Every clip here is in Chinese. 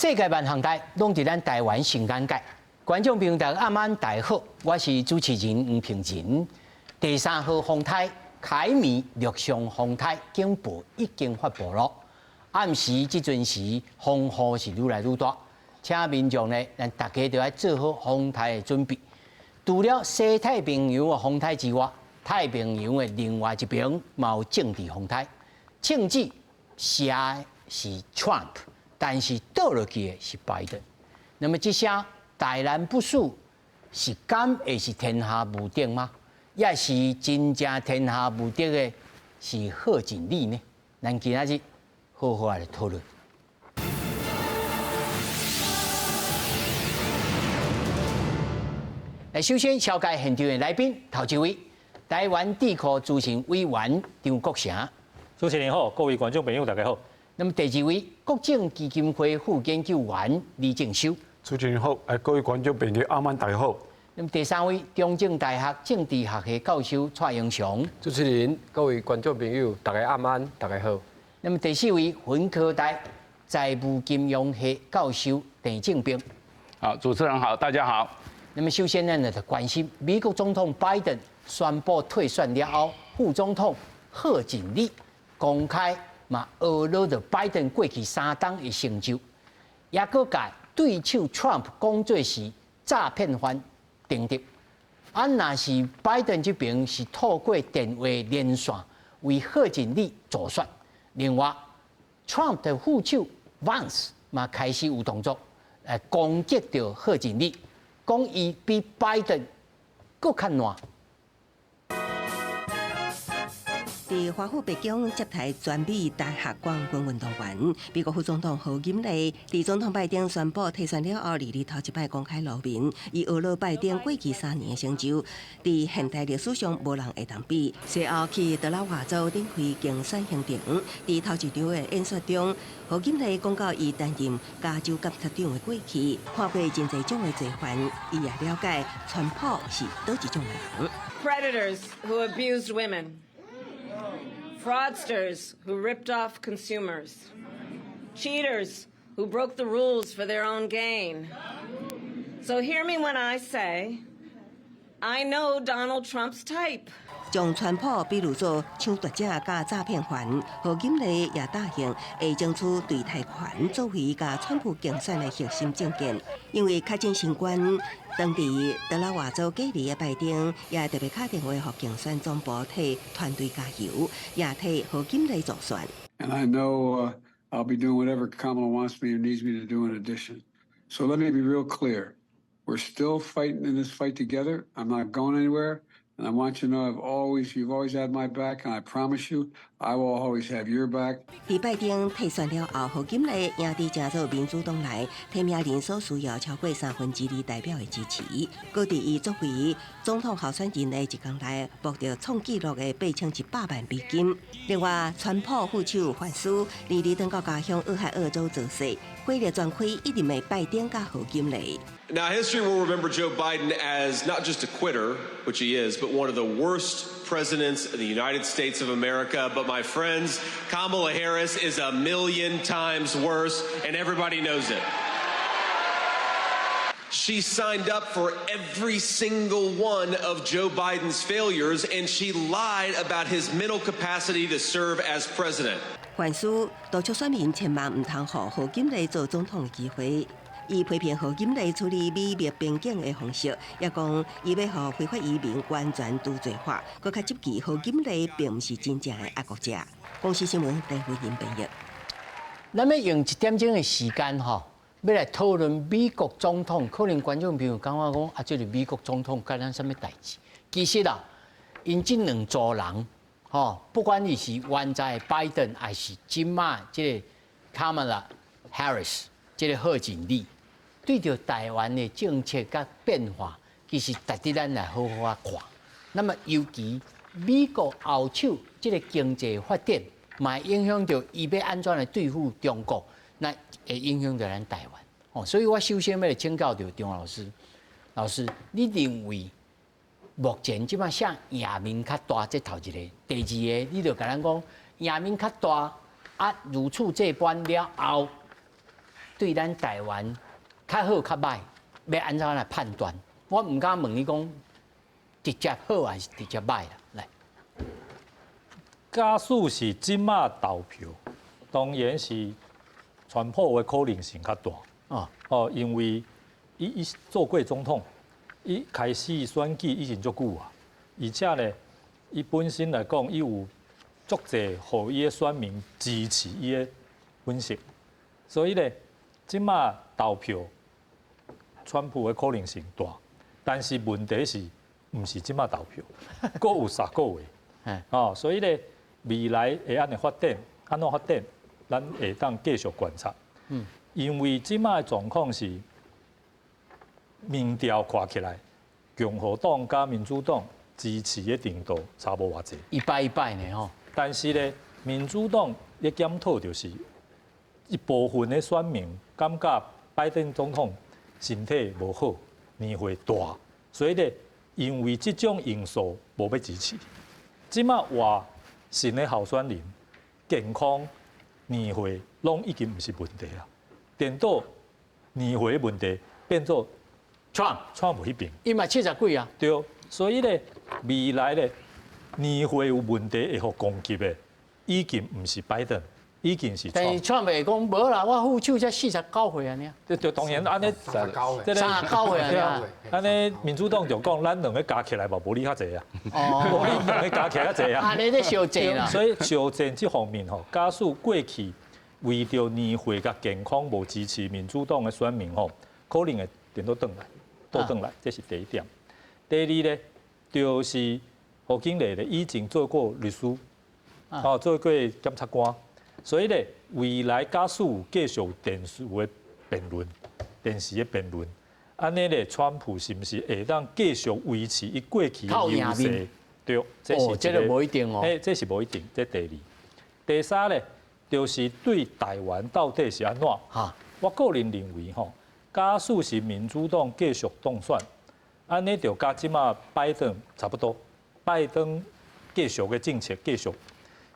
世界万航台拢伫咱台湾圣诞节，观众朋友大家暗晚大家好，我是主持人黄平仁。第3号风台凯米陆上风台警报已经发布了，暗时这阵时风雨是愈来愈大，请民众呢，咱大家都要做好风台的准备。除了西太平洋的风台之外，太平洋的另外一边嘛有政治风台，庆祝写的是 Trump。 但是倒落去的是拜登，那么这些大难不死是敢会是天下无敌吗？也是真正天下无敌的是贺锦丽呢？咱今仔日好好来讨论。来，首先紹介現場的來賓，頭一位台灣智庫資深委員張國成。主持人好，各位觀眾朋友大家好。 那麼第二位，國政基金會副研究員李正修。主持人好，各位觀眾朋友，啱啱大家好。那麼第三位，中正大學政治學系教授蔡英雄。主持人、各位觀眾朋友，大家啱啱大家好。那麼第四位，雲科大財務金融系教授鄭正彬。好，主持人好，大家好。那麼首先呢，就關心美國總統拜登宣布退選了後，副總統賀錦麗公開。 嘛，懊惱着拜登過去3冬的成就，也閣甲對手 Trump 講做是詐騙犯等等。若是拜登這邊是透過電話連線為賀錦麗助選，另外 Trump 的副手 Vance 嘛開始有動作來攻擊着賀錦麗，講伊比拜登閣較爛。 在華府白宮接待全美大學冠軍運動員，美國副總統賀錦麗在總統拜登宣布退選了後，日頭一擺公開露面，伊懊惱拜登過去3年的成就，在現代歷史上無人會同比。隨後去德拉華州展開競選行程，在頭一場的演說中，賀錦麗講到伊擔任加州檢察長的過去，看過真濟種的罪犯，伊也了解川普是倒一種人。Predators who abused women. Fraudsters who ripped off consumers, cheaters who broke the rules for their own gain. So hear me when I say, I know Donald Trump's type. 將川普比如做搶奪者加詐騙犯，賀錦麗也答應會爭取對貸款作為加川普競選的核心政見，因為確診新冠。 當地德拉華州隔離的拜登也特別打電話給競選總部替團隊加油，也替賀錦麗助選。And I know I'll be doing whatever Kamala wants me or needs me to do in addition. So let me be real clear. We're still fighting in this fight together. I'm not going anywhere. And I want you to know you've always had my back, and I promise you, I will always have your back. 在拜登退選了後，賀錦麗也在加州民主黨內提名人數需要超過2/3代表的支持。佢在伊作為總統候選人的一天內，獲得創紀錄的8100萬美金。另外，川普副手范斯離離到家鄉俄亥俄州做事，火力全開一定係拜登加賀錦麗。 Now, history will remember Joe Biden as not just a quitter, which he is, but one of the worst presidents in the United States of America. But my friends, Kamala Harris is a million times worse, and everybody knows it. She signed up for every single one of Joe Biden's failures, and she lied about his mental capacity to serve as president. 范斯督促選民千萬唔通讓賀錦麗做總統的機會。 伊批評賀錦麗處理美墨邊境的方式，也講伊要讓非法移民完全除罪化，更加質疑賀錦麗並唔是真正的愛國者。公司新聞鄭慧欣編譯。咱要用1點鐘的時間吼，要來討論美國總統，可能觀眾朋友感覺講啊，這個美國總統干咱什麼代誌？其實啊，因這兩組人吼，不管你是原在拜登，還是今麥這個 Kamala Harris， 這個賀錦麗。 對着台灣的政策甲變化，其實值得咱來好好啊看。那麼尤其美國後手這個經濟發展，嘛影響到伊要安怎來對付中國，那會影響到咱台灣。哦，所以我首先要來請教到張老師，老師，你認為目前即擺啥贏面較大？這頭一個，第二個，你就甲咱講贏面較大，啊如此這般了後。对咱台湾较好较歹，要安怎来判断？我唔敢问你讲直接好还是直接歹啦。来，假使是即马投票，当然是川普的可能性较大。因为伊做过总统，伊开始选举已经足久啊，而且呢，伊本身来讲，伊有足侪互伊的选民支持伊的分析，所以呢，即马投票，川普的可能性大，但是问题是，毋是即马投票，阁有3个月，所以呢，未来会安尼发展，安怎发展，咱会当继续观察。因为即马的状况是，民调看起来，共和党加民主党支持的程度差无偌济100呢吼。但是呢，民主党咧检讨就是一部分的选民感觉拜登总统身体无好，年岁大，所以呢，因为这种因素无要支持。即马话新的候选人健康、年岁拢已经毋是问题啊。颠倒年岁的问题变做创无迄边，伊嘛70几啊。对，所以咧未来咧年岁有问题会互攻击的，已经毋是拜登，已经是但是创袂讲无啦，我父亲才49岁安尼。就当然安尼39岁安尼啊。安尼民主党就讲，咱两个加起来嘛，无你较济啊，无你两个加起来较济啊。安尼咧小济啦。所以小济这方面吼，假使过去为着年岁甲健康无支持民主党的选民吼，可能会颠倒转来，这是第一点。第二咧，就是胡锦丽咧已经做过律师，做过检察官，所以咧未来假使有继续电视的辩论，安尼咧，川普是毋是会当继续维持伊过去的优势？对，这个无一定哦。这是无一定，这第二。第三咧。就是对台湾到底是安怎？我个人认为吼，假使是民主党继续当选，安尼就甲即马拜登差不多。拜登继续的政策继续，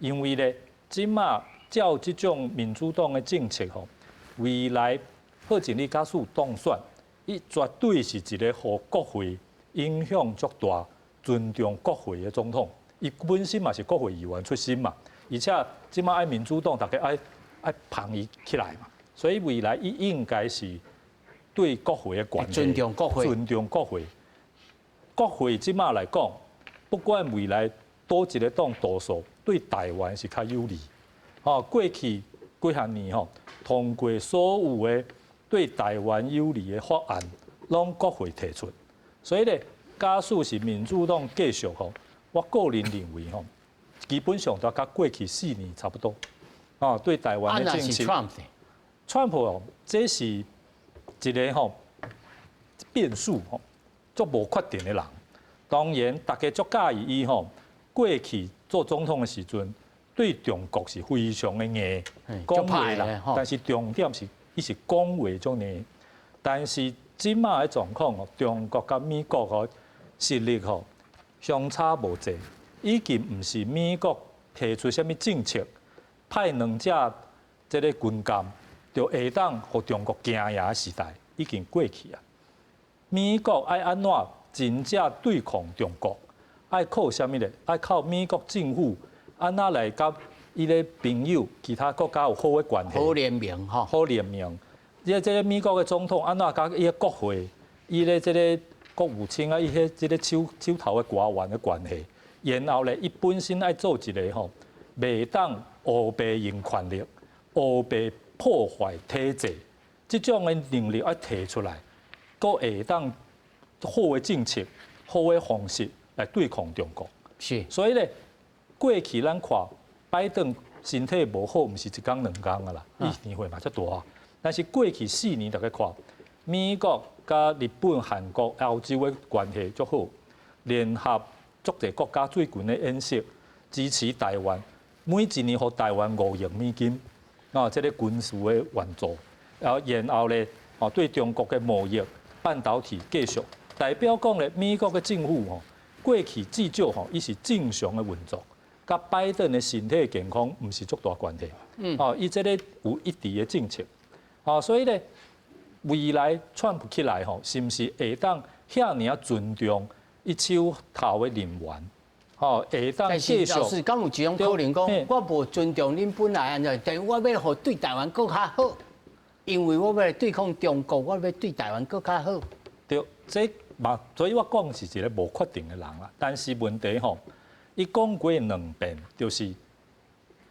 因为咧，即马照即种民主党的政策吼，未来贺锦丽假使当选，伊绝对是一个互国会影响足大、尊重国会的总统。伊本身嘛是国会议员出身嘛。而且即马爱民主党大家爱捧伊起来嘛，所以未来伊应该是对国会的管理尊重国会。国会即马来讲，不管未来多一个党多数，对台湾是较有利。过去几年通过所有的对台湾有利的法案，拢国会提出。所以咧，假使是民主党继续我个人认为基本上都甲过去4年差不多，对台湾的政策。川普这是一个变数足无确定的人。当然，大家足介意伊过去做总统的时阵，对中国是非常的硬，讲话啦。但是重点是，伊是讲话种硬。但是即马的状况中国甲美国实力相差无济。已经毋是美国提出什么政策，派2只这个军舰，就会当互中国惊讶的时代已经过去啊。美国爱安怎真正对抗中国？爱靠什么咧？爱靠美国政府安怎来甲伊个朋友、其他国家有好的关系？好联名好联名。这个美国的总统安怎甲伊个国会、伊个这个国务卿啊，伊个这个手头的官员的关系？然后咧，伊本身爱做一个袂当乌白用权力、乌白破坏体制，这种的能力爱提出来，佫会当好的政策、好的方式来对抗中国。是，所以咧，过去咱看拜登身体无好，毋是1天2天啊啦，伊年岁嘛遮大。但是过去4年，大家看美国甲日本、韩国、欧洲的关系足好，联合。足侪国家最近的演习支持台湾，每一年互台湾5亿美金，这个军事的援助，然后咧，对中国的贸易、半导体继续，代表讲咧，美国的政府过去至少伊是正常的运作，甲拜登的身体健康毋是足大关系。伊这个有一致的政策，所以咧，未来川普起来吼，是毋是会当遐尔啊尊重一手头的人员？会当但继续。是老师，敢有一种可能讲，我无尊重恁本来安怎，但是我要互对台湾更较好，因为我要来对抗中国，我要对台湾更较好。对，这嘛，所以我讲是一个无确定的人啦。但是问题吼，伊讲过2遍，就是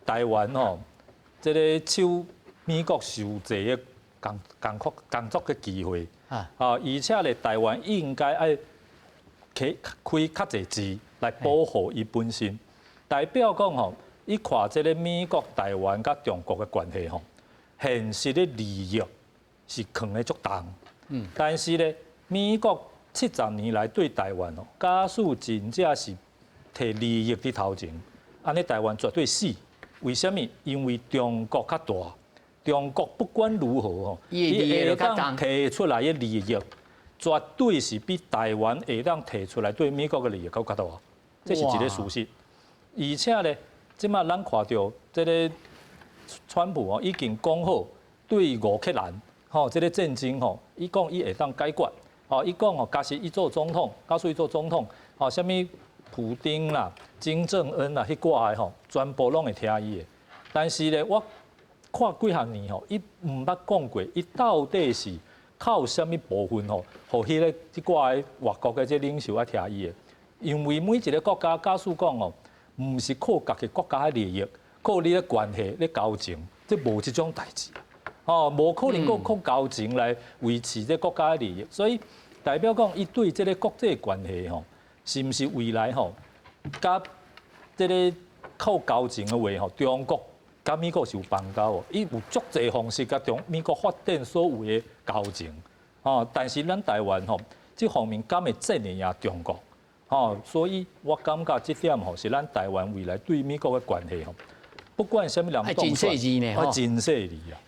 台湾吼，这个受美国受制的工作的机会而且咧，台湾应该爱开较侪钱来保护伊本身。代表讲吼，伊看这个美国、台湾甲中国的关系吼，现实的利益是扛得足重。但是咧，美国70年来对台湾哦，假使真正是摕利益伫头前，安尼台湾绝对死。为什么？因为中国较大，中国不管如何吼，伊会当摕出来的利益，绝对是比台湾会当摕出来对美国的利益较大，这是一个事实。而且咧，即马咱看到这个川普哦，已经讲好对乌克兰吼，这个战争吼，伊讲伊会当解决。伊讲吼，假使伊做总统，假使伊做总统，啥物普丁啦、金正恩啦，迄挂的吼，全部拢会听伊的。但是咧，我看几项年吼，伊毋捌讲过，伊到底是靠啥物部分吼，互迄个即挂的外国的这领袖啊听伊的？因为每一个国家，假使讲哦，毋是靠家己国家的利益，靠你的关系咧交情，这无即种代志。无可能靠交情来维持这国家的利益，所以代表讲，伊对这个国际关系吼，是毋是未来吼，甲这个靠交情的话吼，中国甲美国是有邦交哦，伊有足侪方式甲美国发展所有的交情。但是咱台湾吼，这方面敢会真会赢中国？所以我感觉这点吼，是咱台湾未来对美国的关系吼。不管什么人动算，真细腻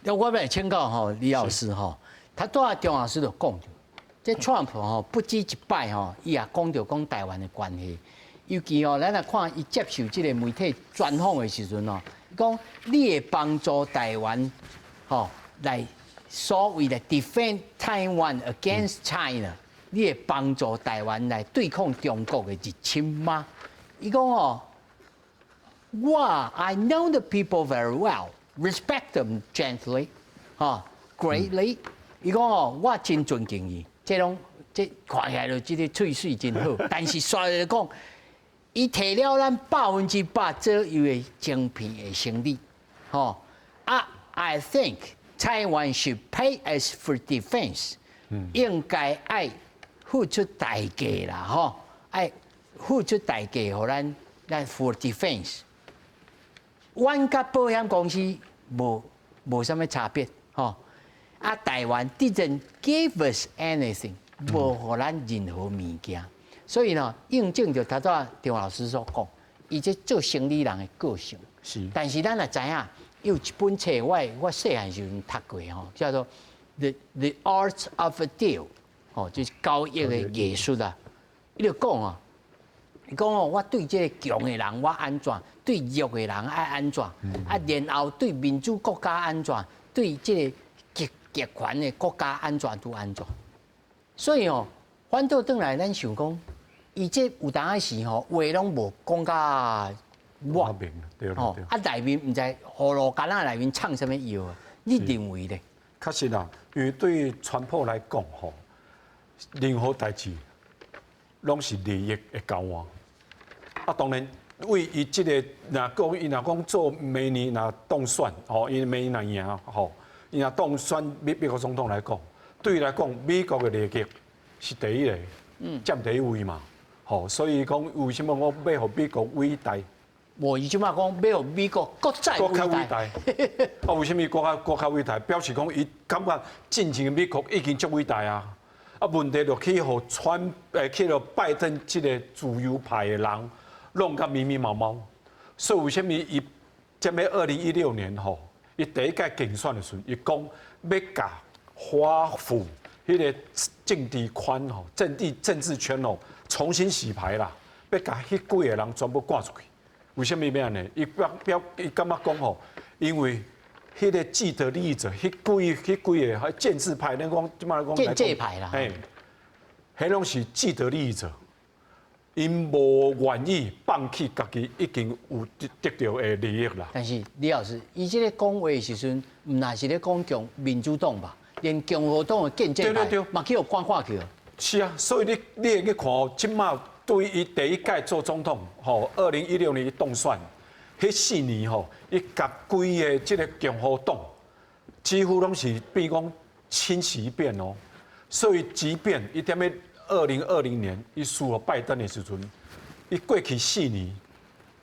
啊！我来请教吼李老师吼，他拄仔钟老师就讲着，这 Trump 吼不止一摆吼，伊也讲着讲台湾的关系，尤其吼咱来看伊接受这个媒体专访的时阵吼，讲你会帮助台湾吼来所谓的 defend Taiwan against China， 你会帮助台湾来对抗中国的入侵吗？伊讲哦。I know the people very well, respect them gently, greatly. 伊讲哦，我真尊敬伊，这看起来就这个喙水真好。但是说来讲，伊摕了咱100%左右的晶片的生理，I think Taiwan should pay us for defense， 应该爱付出代价啦，爱付出代价，互咱 for defense。阮甲保险公司无啥物差别，台湾 didn't give us anything， 无互咱任何物件，所以呢，印证着头早张老师所讲，伊这做生理人的个性。是。但是咱也知影，有一本册我细汉时阵读过叫做 The Art of a Deal， 就是交易的艺术啊。伊就讲伊讲我对这个强的人我安怎？对弱的人爱安怎？然后对民主国家安怎？对这个极权的国家安怎都安怎？所以反倒转来，咱想讲，伊这有当时话拢无讲甲我，内面唔知葫芦干仔内面藏什么药啊？你认为咧？确实啦，因为对川普来讲任何代志拢是利益的交换。当然。为伊即个，伊若讲做明年若当选，因明年若赢，伊若当选美国总统来讲，对伊来讲，美国的利益是第一个，占第一位嘛，所以讲为什么我要互美国伟大？伊即马讲要互美国国再伟大。为什么国较伟大？表示讲伊感觉进前美国已经足伟大啊！问题就去互去互拜登即个自由派的人。弄甲密密麻麻，所以为什么伊这么2016年伊第一届竞选的时候，伊讲要甲华府迄个政治圈政治圈重新洗牌啦，要甲迄几个人全部赶出去。为什么要安尼？伊感觉讲因为迄个既得利益者，迄几个还建制派，咱讲即马讲建制派啦，迄拢是既得利益者，因无愿意放弃家己已经有得到的利益啦。但是李老师，伊即个讲话的时阵，毋那是咧讲民主党吧？连共和党的建制派嘛去互关化去了。是啊，所以你会去看哦，即马对于伊第一届做总统，吼，2016年当选，迄4年吼，伊甲规个即个共和党几乎拢是变讲清洗一遍哦。所以即便伊踮咧2020年伊输了拜登的时阵，伊过去4年，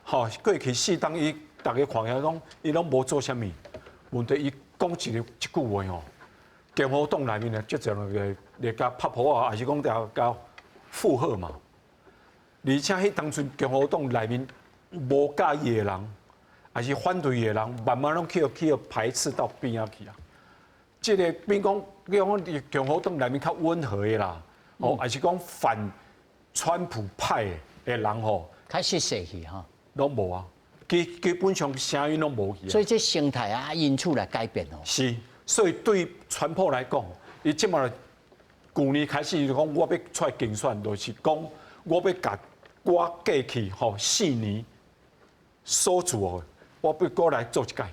吼，过去4当伊大家看起来讲，伊拢无做啥物，问题伊讲一句话吼。共和党内面呢，即种个甲拍婆啊，还是讲甲附和嘛。而且迄当阵共和党内面无介意的人，还是反对的人，慢慢拢去排斥到边仔去啊。即个比讲，共和党内面较温和的啦，哦，还是讲反川普派的人吼，较失势去哈，拢无啊，基本上声音拢无去啊。所以这生态啊，因此来改变哦。是。所以对川普来讲，伊即马去年开始就讲，我要出来竞选，就是讲我要甲我过去4年所做的，我要过来做一届，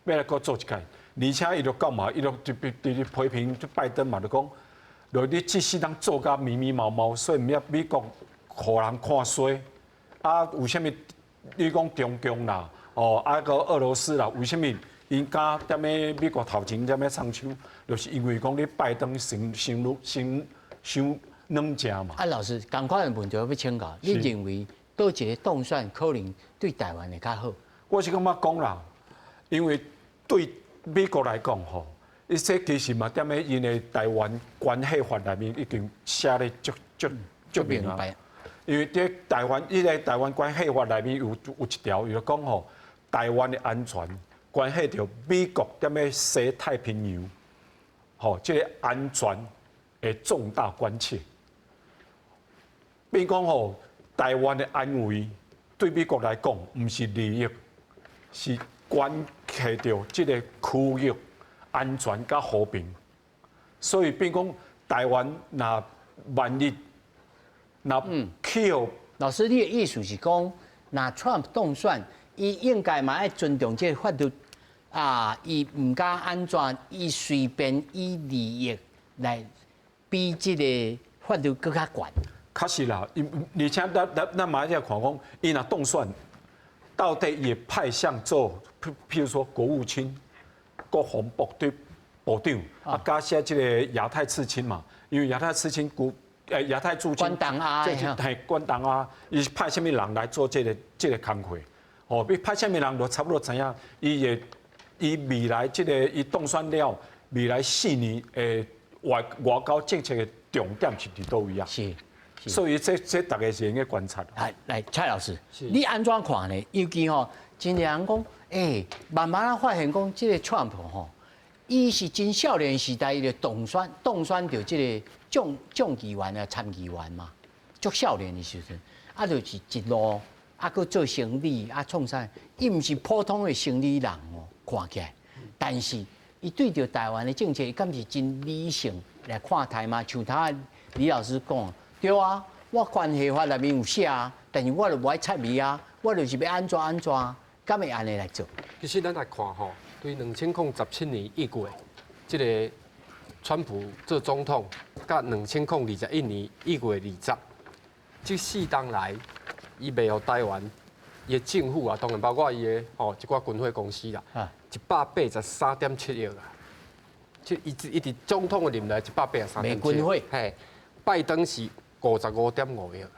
要来过做一届。而且伊就讲嘛，伊就批评拜登嘛，就讲，就你这4当做甲迷迷毛毛，所以唔要美国互人看衰。啊，有啥物？你讲中共啦，哦，啊个俄罗斯啦，为什么？因敢踮咧美国头前踮咧唱枪，就是因为讲你拜登伤软正嘛。啊，老师，同款的问题要请教，你认为倒一个当选可能对台湾会较好？我是感觉讲啦，因为对美国来讲吼，伊这其实嘛踮咧因的台湾关系法内面已经写咧足明啊。因为伫台湾，伊个台湾关系法内面有一条，就讲吼，台湾的安全。关系到美国踮咧西太平洋，吼，即个安全的重大关切。比如讲吼，台湾的安危对美国来讲，毋是利益，是关系到即个区域安全甲和平。所以，比如讲台湾若万一去互老师，你的意思是讲，若 Trump 当选，伊应该嘛爱尊重即个法律。啊！伊唔敢安全，伊随便以利益来比即个法律更较悬。确实啦，而且咱马上看讲，伊若当选，到底也派向做，譬如说国务卿、国防部长，啊，加些即个亚太刺青嘛，因为亚太刺青亚太驻军，关党啊，系关党啊，伊派什么人来做这个工作？哦，你派什么人就差不多知影，伊未来伊当选了，未来4年外交政策的重点是伫倒位啊？是，所以这大家是应该观察。来，蔡老师，你安怎看呢？尤其吼，真侪人讲，慢慢啊发现讲，即个 Trump 吼，伊是真少年时代伊就当选到即个众议员啊、参议员嘛，足少年的时阵，啊，就是一路啊，搁做生意啊，创啥？伊毋是普通的生意人哦。看起来，但是伊对着台湾的政策，伊敢是真理性来看待嘛？像他李老师讲，对啊，我关系法内面有写啊，但是我就无爱插味啊，我就是要安怎，敢会安尼来做？其实咱来看吼，对2017年1月，这个川普做总统，甲2021年1月20，这4当来，伊袂互台湾。伊的政府啊，当然包括伊的一寡军火公司啦，183.7亿啊，即一直总统的任内183.7亿。美军火，嘿，拜登是55.5亿啊，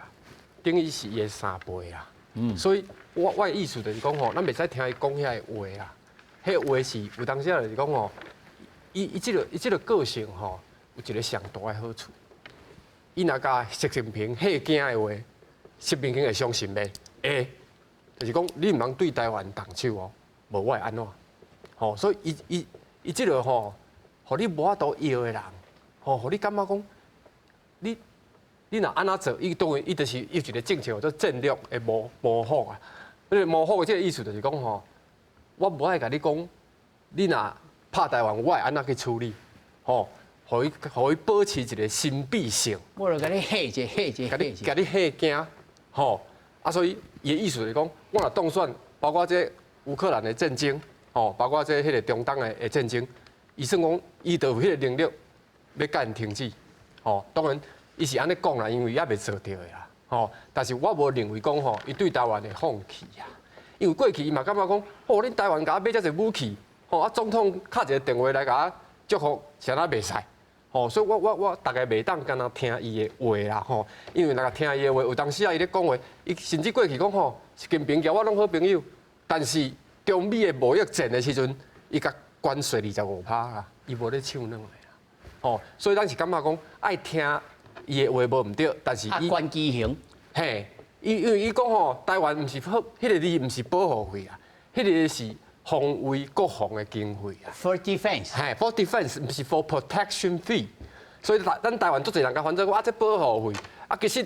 等于是伊的3倍啦。所以我的意思就是讲吼，咱袂使听伊讲遐个话啦，迄个话是有当时就是讲吼，伊即个个性吼，有一个上大的好处。伊若甲习近平迄惊的话，习近平会相信袂？会。就是讲，你唔通对台湾动手哦，无我会安怎？吼，所以伊即个吼，互你无法度摇的人，吼，互你感觉讲，你若安怎做，伊当然伊就是有一个政策叫做战略的模糊啊。模糊的即个意思就是讲吼，我无爱甲你讲，你若拍台湾，我会安怎去处理？吼，互伊保持一个神秘性。我就甲你吓一下，甲你吓惊，吼啊！所以伊的意思就是讲，我若当选，包括这乌克兰的战争，吼，包括这迄个中东的战争，伊算讲伊就有迄个能力要甲因停止，吼。当然，伊是安尼讲啦，因为伊也未做到的啦，吼。但是我无认为讲吼，伊对台湾的放弃啊，因为过去伊嘛感觉讲，哦，恁台湾甲我买遮侪武器，吼啊，总统敲一个电话来甲我祝福，是安那袂使。吼，所以我大概袂当干那听伊的话啦，吼，因为那个听伊的话，有当时啊，伊咧讲话，伊甚至过去讲吼，金平交我拢好朋友，但是中美的贸易战的时阵，伊甲关税25%啊，伊无咧唱软的啦，吼，所以咱是感觉讲爱听伊的话无毋对，但是伊关机型，嘿，因为伊讲吼，台湾毋是好，迄个字毋是保护费啊，迄个是。防卫国防的经费啊 ，for defense， 嘿 ，for defense 不是 for protection fee， 所以咱台湾足侪人甲反正讲啊，这保护费啊，其实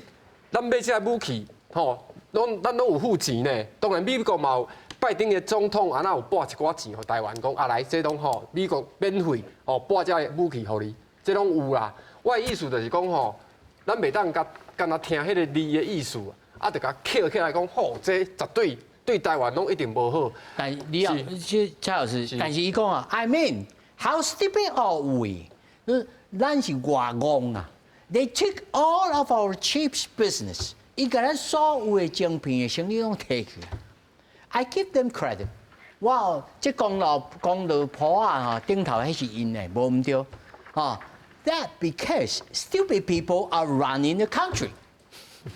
咱买这武器吼，咱拢有付钱呢。当然美国嘛有拜登的总统啊，那有拨一寡钱互台湾，讲啊来，这拢吼美国免费哦拨这武器互你，这拢有啦。我的意思就是讲吼，咱袂当甲干那听迄个字的意思，啊，就甲捡起来讲吼，这绝对。对台湾拢一定无好，但你要蔡老师，但是伊讲啊 ，I mean how stupid are we？咱是外戆啊 ，They took all of our cheap business， 伊甲咱所有的精品的生意拢摕去啊。I give them credit。哇，这公路坡啊，顶头迄是因的，无毋对啊。That because stupid people are running the country。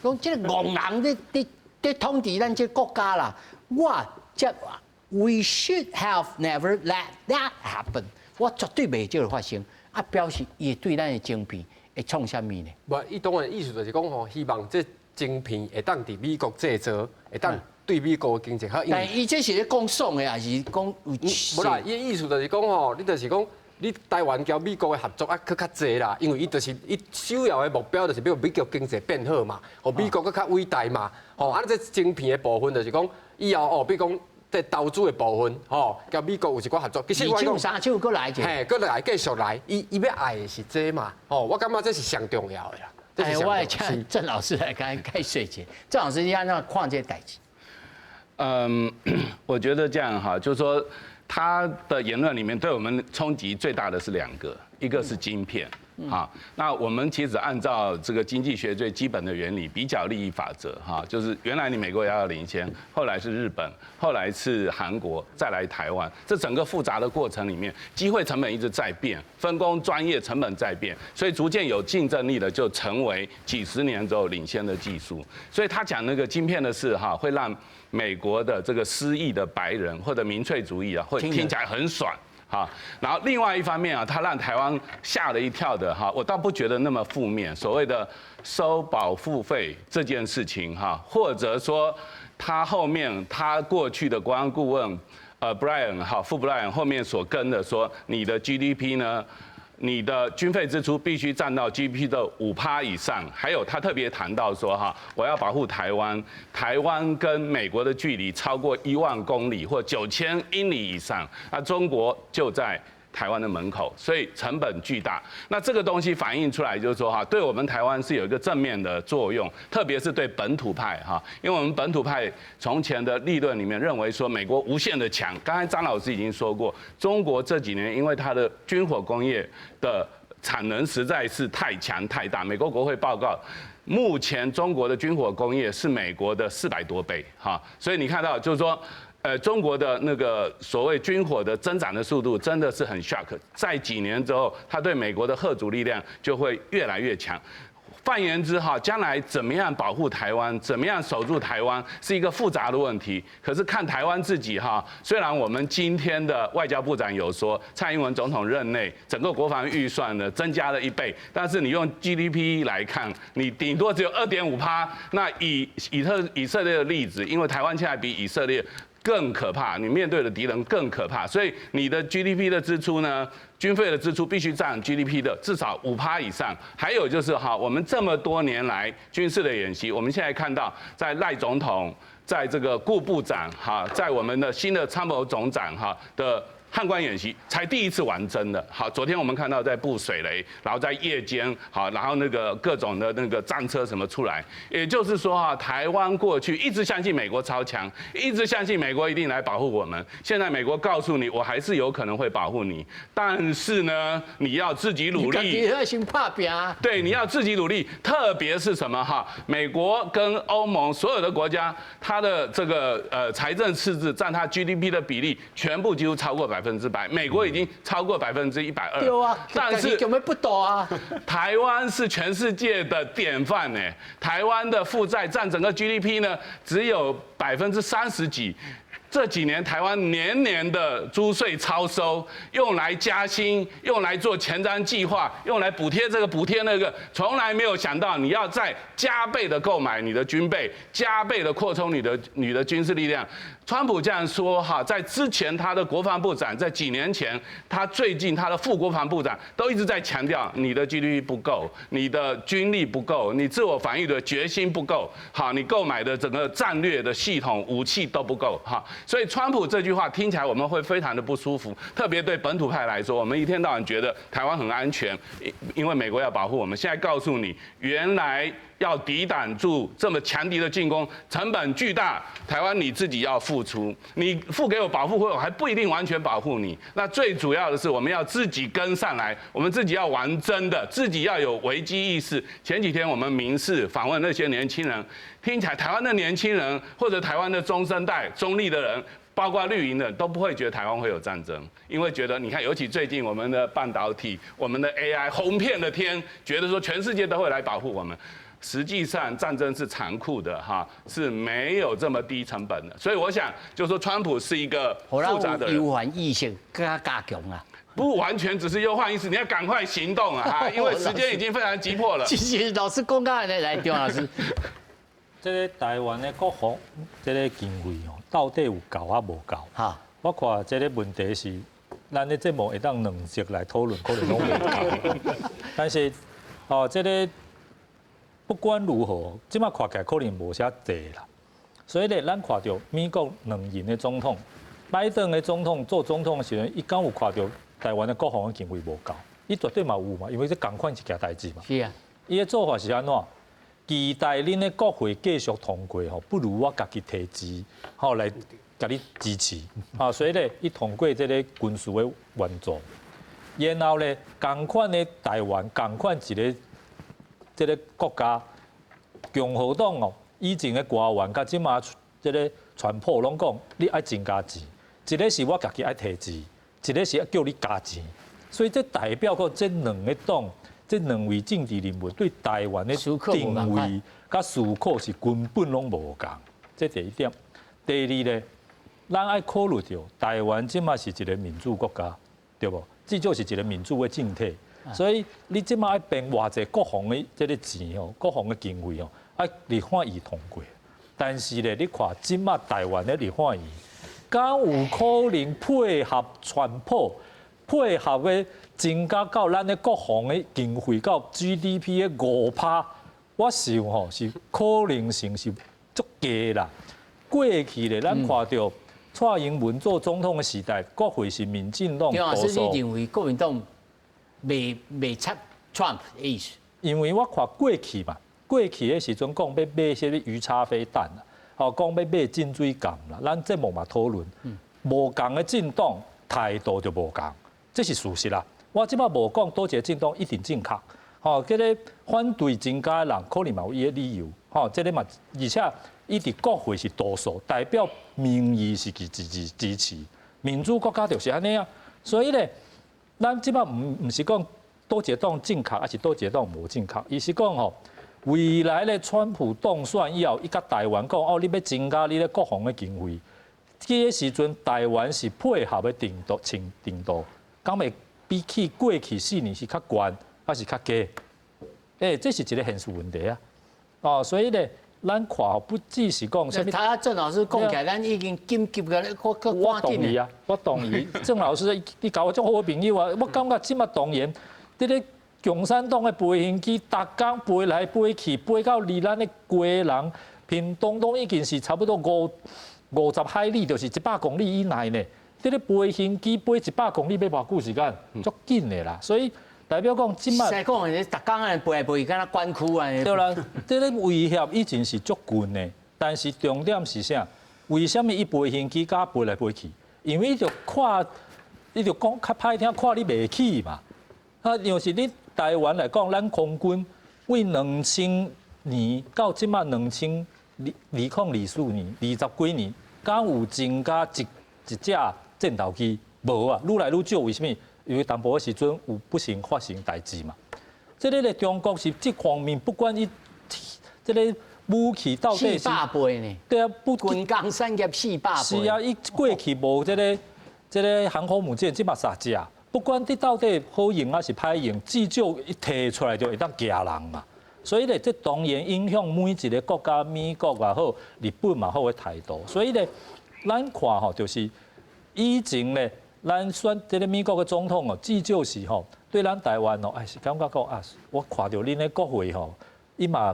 讲这个戆人在统治咱这国家啦，we should have never let that happen。我绝对袂叫发生，啊，表示伊对咱的晶片会创啥物呢？无，伊当然意思就是讲吼，希望这晶片会当伫美国制造，会当对美国的经济好。但伊这是咧讲爽的，还是讲有？无啦，伊意思就是讲吼，你就是讲。你台湾交美国的合作啊，佫较济啦，因为伊就是伊首要的目标就是要美国经济变好嘛，互美国佫较伟大嘛，吼，啊，这晶片的部分就是讲以后哦，比如讲这投资的部分，吼，交美国有一寡合作，其实我讲三手佫来者，嘿，佫来继续来，伊要爱的是这嘛，吼，我感觉这是上重要的啦。哎，我请郑老师来解说一下，郑老师你安怎看这代志？我觉得这样哈，就是说。他的言论里面对我们冲击最大的是2个，一个是晶片，哈，那我们其实按照这个经济学最基本的原理，比较利益法则，哈，就是原来你美国也要领先，后来是日本，后来是韩国，再来台湾，这整个复杂的过程里面，机会成本一直在变，分工专业成本在变，所以逐渐有竞争力的就成为几十年之后领先的技术。所以他讲那个晶片的事，哈，会让美国的这个失意的白人或者民粹主义啊，会听起来很爽。好，然后另外一方面啊，他让台湾吓了一跳的哈，我倒不觉得那么负面。所谓的收保护费这件事情哈，或者说他后面他过去的国安顾问Brian 哈傅 Brian 后面所跟的说，你的 GDP 呢？你的军费支出必须占到 GDP 的5%以上，还有他特别谈到说哈，我要保护台湾，台湾跟美国的距离超过1万公里或9000英里以上，那中国就在台湾的门口，所以成本巨大。那这个东西反映出来就是说哈，对我们台湾是有一个正面的作用，特别是对本土派哈，因为我们本土派从前的立论里面认为说美国无限的强，刚才张老师已经说过，中国这几年因为它的军火工业的产能实在是太强太大，美国国会报告。目前中国的军火工业是美国的400多倍哈，所以你看到就是说。中国的那个所谓军火的增长的速度真的是很 shock， 在几年之后，它对美国的嚇阻力量就会越来越强。换言之哈，将来怎么样保护台湾，怎么样守住台湾，是一个复杂的问题。可是看台湾自己哈，虽然我们今天的外交部长有说，蔡英文总统任内整个国防预算呢增加了1倍，但是你用 GDP 来看，你顶多只有2.5%。那以色列的例子，因为台湾现在比以色列更可怕，你面对的敌人更可怕，所以你的 GDP 的支出呢，军费的支出必须占 GDP 的至少5%以上。还有就是哈，我们这么多年来军事的演习，我们现在看到在赖总统，在这个顾部长哈，在我们的新的参谋总长哈的汉光演习才第一次玩真的。好，昨天我们看到在布水雷，然后在夜间，好，然后那个各种的那个战车什么出来，也就是说啊，台湾过去一直相信美国超强，一直相信美国一定来保护我们。现在美国告诉你，我还是有可能会保护你，但是呢，你要自己努力。你要先怕拼。对，你要自己努力，特别是什么哈？美国跟欧盟所有的国家，它的这个财政赤字占它 GDP 的比例，全部几乎超过100%，美国已经超过120%。对啊，但是有没有不多啊？台湾是全世界的典范呢，台湾的负债占整个 GDP 呢只有30%几。这几年台湾年年的租税超收，用来加薪，用来做前瞻计划，用来补贴这个补贴那个，从来没有想到你要再加倍的购买你的军备，加倍的扩充你的军事力量。川普这样说哈，在之前他的国防部长，在几年前，他最近他的副国防部长都一直在强调你的 GDP 不够，你的军力不够，你自我防御的决心不够，好，你购买的整个战略的系统武器都不够哈。所以川普这句话听起来我们会非常的不舒服，特别对本土派来说，我们一天到晚觉得台湾很安全，因为美国要保护我们。现在告诉你，原来要抵挡住这么强敌的进攻，成本巨大，台湾你自己要付出，你付给我保护费，我还不一定完全保护你。那最主要的是，我们要自己跟上来，我们自己要玩真的，自己要有危机意识。前几天我们民视访问那些年轻人，听起来台湾的年轻人或者台湾的中生代、中立的人，包括绿营的都不会觉得台湾会有战争，因为觉得你看，尤其最近我们的半导体、我们的 AI 红遍了天，觉得说全世界都会来保护我们。实际上，战争是残酷的哈，是没有这么低成本的。所以我想，就是说，川普是一个复杂的人，忧患意识更加强啊。不完全只是忧患意识，你要赶快行动啊！因为时间已经非常急迫了。其实老师讲到来，张老师，这个台湾的国防这个经费哦，到底有够啊无够？哈，我看这个问题是，咱的节目会当2集来讨论，可能拢袂够。但是哦，这个。不管如何，即马看起来可能无啥济啦。所以咧，咱看到美国2任的总统，拜登的总统做总统的时候，伊敢有看到台湾的国防的经费无够？伊绝对嘛有嘛，因为这同款一件代志嘛。是啊。伊的做法是安怎？期待恁的国会继续通过吼，不如我家己提资，吼来甲你支持。啊，所以咧，伊通过这个军事的援助，然后咧，同款的台湾，同款一个。这个国家共和党哦，以前的官员甲即马这个川普拢讲，你爱增加钱，一个是我家己爱提钱，一个是叫你加钱，所以这代表个这2个党，这2位政治人物对台湾的定位甲思考是根本拢无共，这第一点。第二咧，咱爱考虑到台湾即马是一个民主国家，对无？至少是一个民主的政体。所以你即马爱变偌济国防的这个钱哦，国防的经费哦，爱立法院通过。但是咧，你看即马台湾的立法院，敢有可能配合川普，配合的增加到咱的国防的经费到 GDP 的5%？我想吼是可能性是足低啦。过去咧，咱看到蔡英文做总统的时代，国会是民进党多数。你认为国民党？未插 Trump 的意思，因为我看过去嘛，过去的时阵讲要买些鱼叉飞弹啦，哦，讲要买浸水舰啦，咱节目嘛讨论，无共的政党态度就无共，这是事实啦。我即摆无讲多一个政党一定正确，吼，这个反对增加的人可能嘛有伊的理由，吼，这个嘛，而且伊伫国会是多数，代表民意是支持，民主国家就是安尼啊，所以咧。咱即摆唔是讲多一个党正确，还是多一个党无正确，伊是讲吼，未来咧川普当选以后，伊甲台湾讲哦，你要增加你咧国防的经费，这个时阵台湾是配合的程度，敢会比起过去4年是较悬，还是较低？这是一个现实问题啊！哦，所以咧。咱看不只是讲什么，他郑老师讲起来，咱已经紧急个咧，我同意啊，我同意。郑老师，你搞我种好朋友啊，我感觉即马当然，这个共产党的飞行机，逐工飞来飞去，飞到离咱的归人屏东已经是差不多50海里，就是100公里以内呢。这个飞行机飞100公里要偌久时间，足紧的啦。所以代表讲，即摆在讲的，逐工安飞来飞去，敢若关区啊。对啦，这个威胁以前是足近的，但是重点是啥？为什么伊飞行机甲飞来飞去？因为伊就看，伊就讲较歹听，看你袂起嘛。啊，要是你台湾来讲，咱空军为2000年到即摆2004年20几年，敢有增加一架战斗机？无啊，愈来愈少。为什么？因为淡薄的时阵有不幸发生代志嘛。这个咧，中国是这方面不管伊这个武器到底是400倍呢？对啊，不军工产业400倍。是啊，伊过去无这个航空母舰，即嘛3架，不管你到底好用还是歹用，至少一摕出来就会当惊人嘛。所以咧，这当然影响每一个国家，美国也好，日本嘛好的态度。所以咧，咱看吼，就是以前咧。咱选这个美国的总统哦，至少是吼对咱台湾哦，是感觉讲啊，我看到恁的国会吼，伊嘛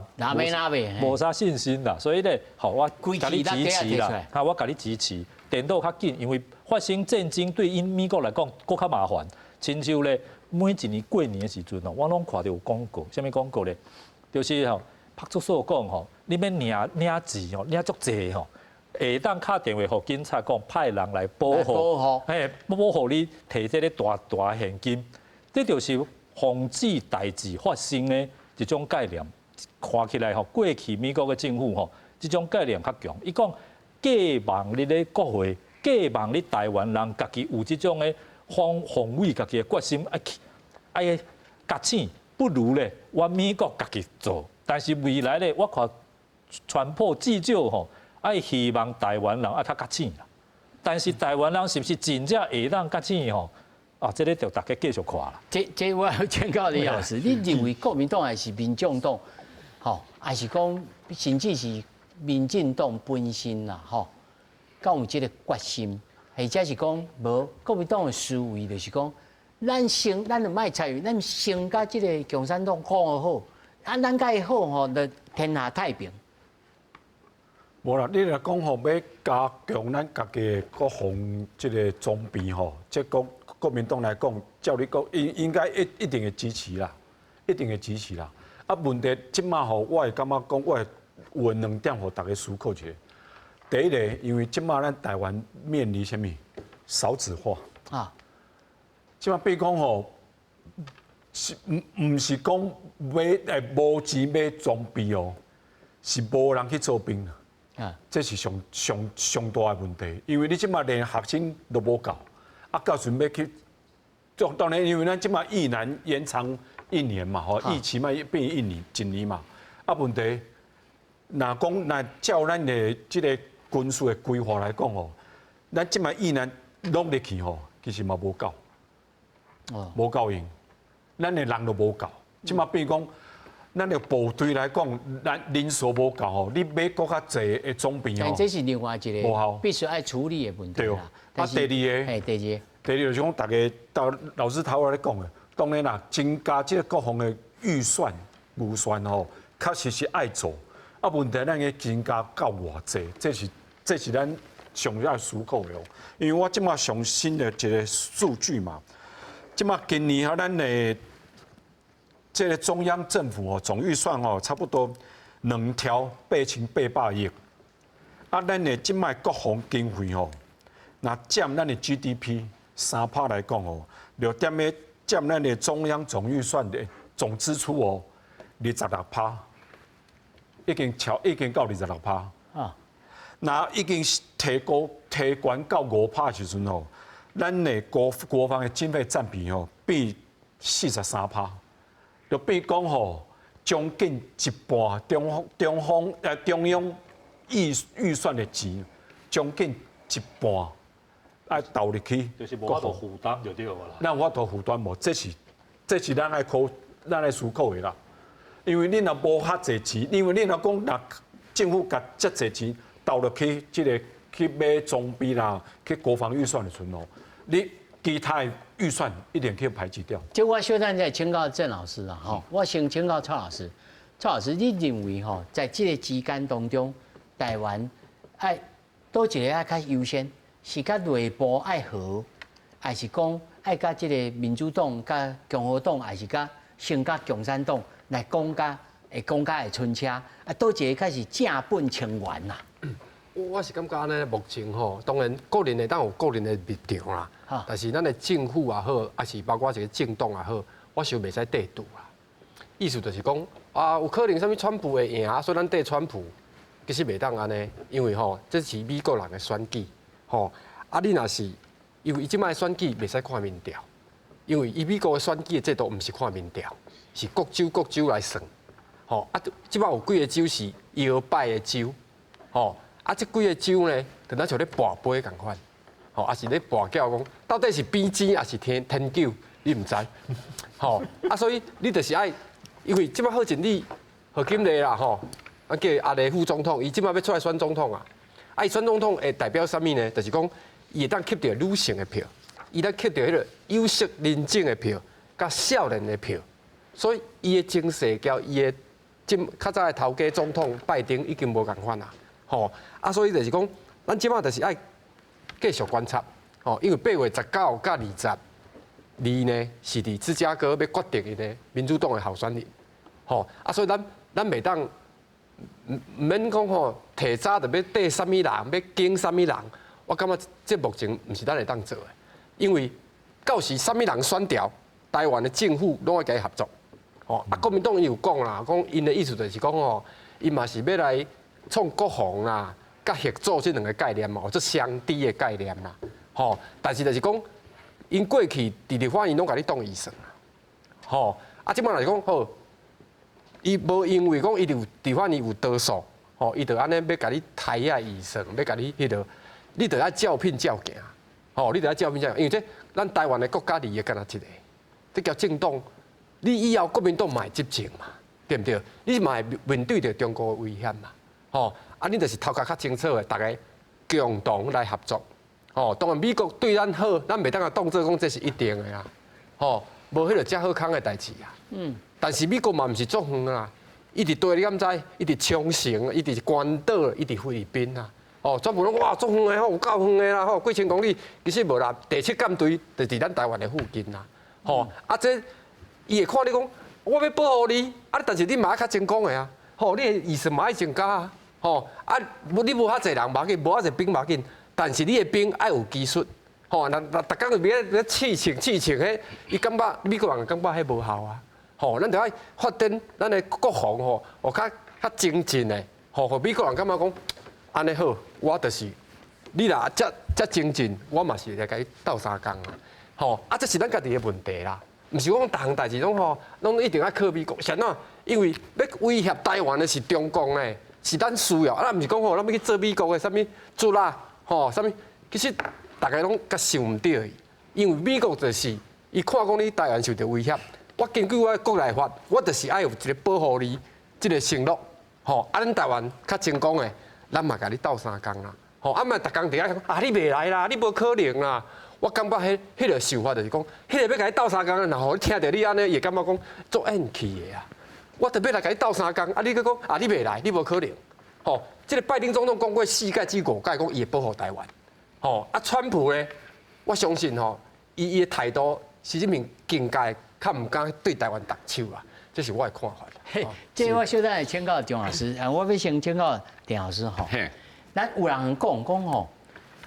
无啥信心啦，所以咧，好我甲你支持啦，我甲你支持，电脑较紧，因为发生战争对因美国来讲更较麻烦。亲像咧，每一年过年的时阵哦，我拢看到有广告，啥物广告咧？就是吼，派出所讲吼，你要领钱哦，领足济吼。下当打电话给警察讲，派人来保护，保护你摕这个大现金，这就是防止代志发生的一种概念。看起来吼，过去美国的政府吼，这种概念较强。伊讲假望你咧国会，假望你台湾人家己有这种的防卫家己的决心，爱夹钱，不如咧我美国家己做。但是未来咧，我看传播至少吼。爱希望台湾人较较钱啦，但是台湾人是不是真正会当较钱吼？啊，这个就大家继续看啦。这我要请教李老师，你认为国民党还是民众党，吼，还是讲甚至是民进党本身啦，吼，敢有这个决心，或者是讲无国民党的思维，就是讲咱就卖参与，咱先甲这个共产党讲好，啊，咱甲伊好吼，就天下太平。无啦，你若讲吼要加强咱家己的国防即个装备吼，即国民党来讲，照你讲，应该一定会支持啦，一定会支持啦。啊，问题即马吼，我会感觉讲，我会有2点互大家思考一下。第一个，因为即马咱台湾面临什么少子化啊？即马比如讲吼，是唔是讲无钱买装备哦，是无人去做兵。这是上大的问题，因为你即马连学生都无够，啊，到时要去，当然因为咱即马役男延长1年嘛，吼，役期嘛变1年嘛，啊，问题，若照咱的即个军事的规划来讲吼，咱即马役男拢入去吼，其实嘛无够，无够用，咱的人都无够，即马比如讲。咱的部队来讲，咱人数无够吼，你买更较侪的装备吼，这是另外一个必须要处理的问题啦。啊，第二就是讲，大家到老师头来讲的，当然啦，增加这个国防的预算吼，确实是爱做。啊，问题咱个增加到偌济，这是咱上要思考的哦。因为我即马上新的一个数据嘛，即马今年哈咱的。这个中央政府哦，总预算哦，差不多2.88亿。啊，咱的即卖国防经费哦，那占咱的 GDP 3%来讲哦，6.1占咱的中央总预算的总支出哦，26%，已经到26%。啊，那已经提悬到5%时阵哦，咱的国防的经费占比哦，变43%。就比如讲吼，将近一半中央预算的钱，将近一半爱投入去，就是无法度负担就对了啦。咱无法度负担无，这是咱爱思考的啦。因为你若无遐济钱，因为你若讲若政府甲遮济钱投入去去买装备啦，去国防预算的时阵哦，你其他的预算一定可以排挤掉。这我小等再请教郑老师啦，吼，我先请教蔡老师。蔡老师，你认为吼，在这个之间当中，台湾爱多一个爱较优先？是甲内部爱和，还是讲爱甲即个民主党、甲共和党，还是甲先甲共产党来讲甲会春车？啊，倒一个才是正本清源呐。我是感觉安尼，目前吼，当然个人会当有个人的立场啦，但是咱的政府也好，还是包括一个政党也好，我想袂使对赌啦。意思就是讲啊，有可能啥物川普会赢，所以咱对川普，其实袂当安尼，因为吼，这是美国人的选举，吼，啊你若是因为伊即摆选举袂使看民调，因为伊美国的选举的制度毋是看民调，是各州来算，吼啊，即摆有几个州是摇摆的州，吼。啊，即几个州呢，就咱像咧跋杯共款，吼，也是咧跋筊讲，到底是边尖还是天九，你毋知，吼，啊，所以你就是爱，因为即摆贺锦丽、何金丽啦，吼，啊叫阿丽副总统，伊即摆要出来选总统啊，啊，伊选总统会代表啥物呢？就是讲，伊会当吸到女性的票，伊当吸到迄个有色人种的票，甲少年的票，所以伊的精势交伊的较早的头家总统拜登已经无共款啦。吼，啊，所以就是讲，咱即摆就是爱继续观察，吼，因为8月19到22呢是伫芝加哥要决定伊的民主党的候选人，吼，啊，所以咱袂当唔免讲吼，提早就要缀啥物人，要经啥物人，我感觉这目前毋是咱会当做的，因为到时啥物人选调，台湾的政府拢会甲伊合作，吼，啊，国民党伊有讲啦，讲因的意思就是讲吼，伊嘛是要来。创国防啦，甲合作这两个概念嘛，或者相低的概念啦，吼。但是就是讲，因过去伫立法院拢甲你当医生啦，吼。啊，即摆来讲，好，伊无因为讲伊伫立法院有多数，吼，伊就安尼要甲你抬啊医生，要甲你迄个，你就要照聘照行，吼，你就要照聘照行，因为这咱台湾的国家利益干那一个，这叫政党，你以后国民党嘛会执政嘛，对不对？你嘛会面对着中国的危险嘛。吼，啊，你就是头壳较清楚的，大家共同来合作。吼，当然美国对咱好，咱袂当个当做讲这是一定的啦。吼，无迄个遮好康的代志啊。但是美国嘛毋是作远啦，伊伫对你敢知？伊伫冲绳，伊伫关岛，伊伫菲律宾啊。哦，全部拢哇作远的吼，有够远的啦吼，几千公里，其实无啦。第7舰队就伫咱台湾的附近啦。吼，啊，这伊会看你讲，我要保护你，啊，但是你嘛较成功的啊。吼，你的意思嘛爱增加啊。吼，啊，你无遐侪人嘛紧，无遐侪兵嘛紧，但是你的兵爱有技术，吼，那逐工就要刺青，迄，伊感觉美国人感觉迄无效啊，吼，咱就爱发展咱的国防吼，哦较精进的，吼，互美国人感觉讲，安尼好，我就是你若遮精进，我嘛是来甲你斗相共啊，吼，啊，这是咱家己的问题啦，毋是讲逐项代志拢吼，拢一定要靠美国，啥喏？因为要威胁台湾的是中共呢。是咱需要，啊，毋是讲吼，咱要去做美国的啥物做啦，吼，啥物，其实大家拢甲想毋对，因为美国就是伊看讲你台湾受到威胁，我根据我的国内法，我就是爱有一个保护你这个承诺，吼，啊，咱台湾较成功的，咱嘛甲你斗相共啦，吼，啊，嘛逐工伫遐讲，啊，你袂来啦，你无可能啦，我感觉迄个想法就是讲，迄个要甲你斗相共，然后听到你安尼，也感觉讲做演戏的啊。我特别来甲你斗相共，啊！你佮讲啊，你袂来，你无可能。吼，这个拜登总统讲过4届至5届，讲伊会保护台湾。吼，啊，川普呢，我相信吼，伊的态度，习近平境界较毋敢对台湾动手啦，这是我的看法。嘿，这我小等来请教张老师，我要先请教田老师吼。咱有人讲吼，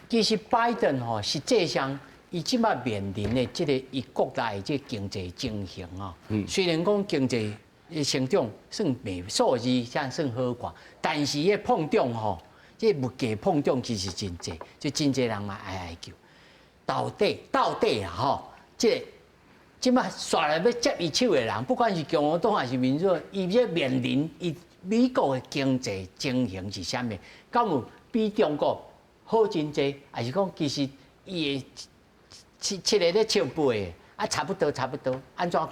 其实拜登吼实际上伊即摆面临的这个伊国内这经济情形啊，虽然讲经济成长算袂数字像算好看，但是迄碰撞吼，这物价碰撞其实真济，就真济人嘛哀叫。到底啊吼，即摆刷来要接伊手的人，不管是共和党还是民主党，伊要面临伊美国的经济情形是啥物？敢有比中国好真济，还是讲其实伊的七个咧笑背的，啊差不多，安怎看？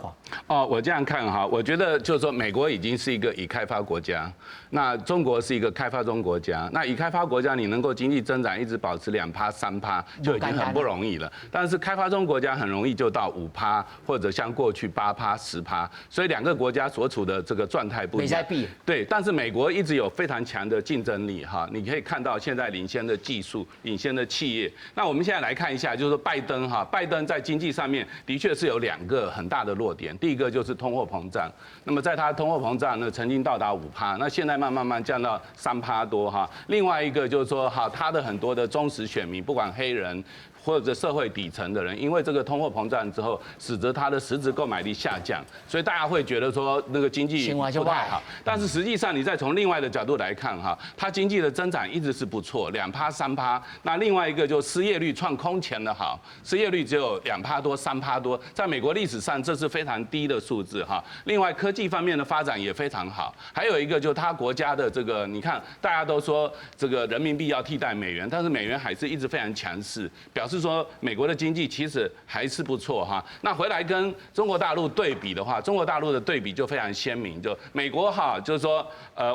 哦，我这样看哈，我觉得就是说，美国已经是一个已开发国家，那中国是一个开发中国家。那已开发国家你能够经济增长一直保持2%、3%，就已经很不容易了。但是开发中国家很容易就到5%，或者像过去8%、10%。所以2个国家所处的这个状态不一样。对，但是美国一直有非常强的竞争力哈，你可以看到现在领先的技术、领先的企业。那我们现在来看一下，就是说拜登哈，拜登在经济上面的确是有2个很大的弱点。第一个就是通货膨胀，那么在它通货膨胀呢，曾经到达5%，那现在慢慢降到3%多哈。另外一个就是说哈，它的很多的忠实选民，不管黑人或者社会底层的人，因为这个通货膨胀之后，使得他的实质购买力下降，所以大家会觉得说那个经济不太好。但是实际上，你再从另外的角度来看哈，它经济的增长一直是不错，2%、3%。那另外一个就失业率创空前的好，失业率只有2%多、3%多，在美国历史上这是非常低的数字哈。另外科技方面的发展也非常好，还有一个就是它国家的这个，你看大家都说这个人民币要替代美元，但是美元还是一直非常强势，表示是说美国的经济其实还是不错哈。那回来跟中国大陆对比的话，中国大陆的对比就非常鲜明。就美国哈，就是说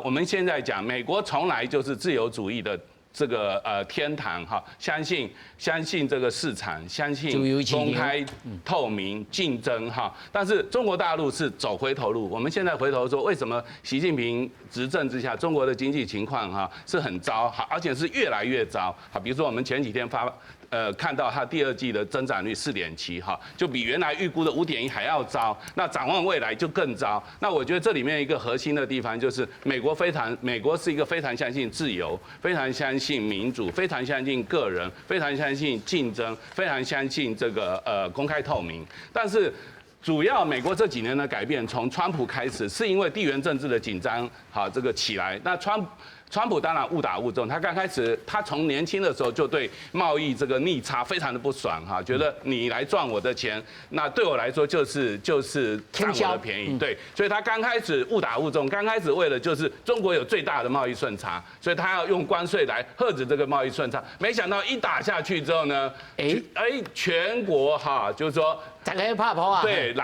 我们现在讲美国从来就是自由主义的这个天堂哈，相信这个市场，相信公开、透明、竞争哈。但是中国大陆是走回头路。我们现在回头说，为什么习近平执政之下，中国的经济情况哈是很糟，而且是越来越糟。好，比如说我们前几天看到它第2季的增长率4.7哈，就比原来预估的5.1还要糟。那展望未来就更糟。那我觉得这里面一个核心的地方就是美国是一个非常相信自由，非常相信民主，非常相信个人，非常相信竞争，非常相信这个公开透明。但是主要美国这几年的改变，从川普开始，是因为地缘政治的紧张好这个起来。那川普当然误打误撞，他刚开始，他从年轻的时候就对贸易这个逆差非常的不爽哈，觉得你来赚我的钱，那对我来说就是占我的便宜，对，所以他刚开始误打误撞，刚开始为了就是中国有最大的贸易顺差，所以他要用关税来遏制这个贸易顺差，没想到一打下去之后呢，全国哈就是说。大家怕跑啊！对，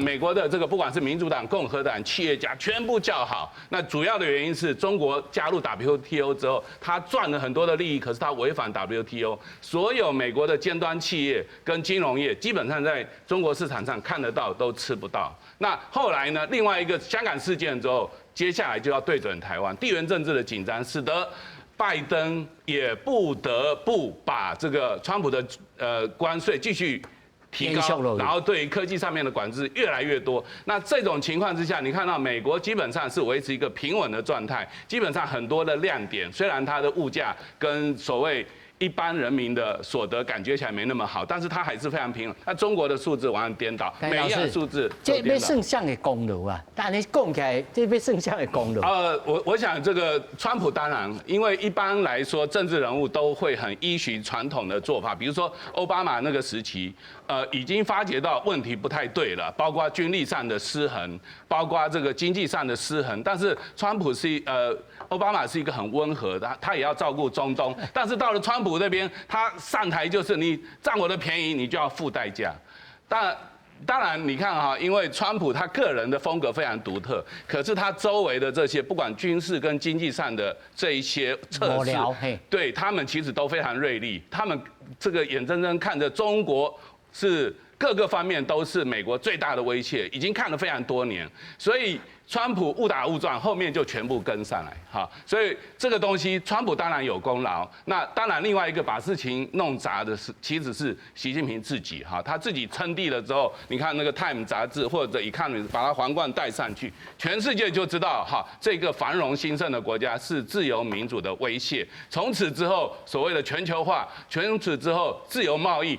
美国的这个不管是民主党、共和党、企业家全部叫好。那主要的原因是中国加入 WTO 之后，他赚了很多的利益，可是他违反 WTO。所有美国的尖端企业跟金融业，基本上在中国市场上看得到都吃不到。那后来呢？另外一个香港事件之后，接下来就要对准台湾，地缘政治的紧张，使得拜登也不得不把这个川普的关税继续提高，然后对科技上面的管制越来越多。那这种情况之下，你看到美国基本上是维持一个平稳的状态，基本上很多的亮点，虽然它的物价跟所谓一般人民的所得感觉起来没那么好，但是它还是非常平稳。那中国的数字往往颠倒，每一样数字这要算项的功劳啊，但你讲起来，这要算项的功劳。我想这个川普当然，因为一般来说政治人物都会很依循传统的做法，比如说奥巴马那个时期，已经发觉到问题不太对了，包括军力上的失衡，包括这个经济上的失衡。但是川普奥巴马是一个很温和的，他也要照顾中东，但是到了川普那边，他上台就是你占我的便宜，你就要付代价。当然，你看哈，因为川普他个人的风格非常独特，可是他周围的这些不管军事跟经济上的这一些测试，对他们其实都非常锐利，他们这个眼睁睁看着中国是各个方面都是美国最大的威胁，已经看了非常多年，所以川普误打误撞，后面就全部跟上来，哈，所以这个东西，川普当然有功劳。那当然，另外一个把事情弄砸的是，其实是习近平自己，哈，他自己称帝了之后，你看那个《Time》杂志或者《Economist》把他皇冠戴上去，全世界就知道，哈，这个繁荣兴盛的国家是自由民主的威胁。从此之后，所谓的全球化，从此之后自由贸易。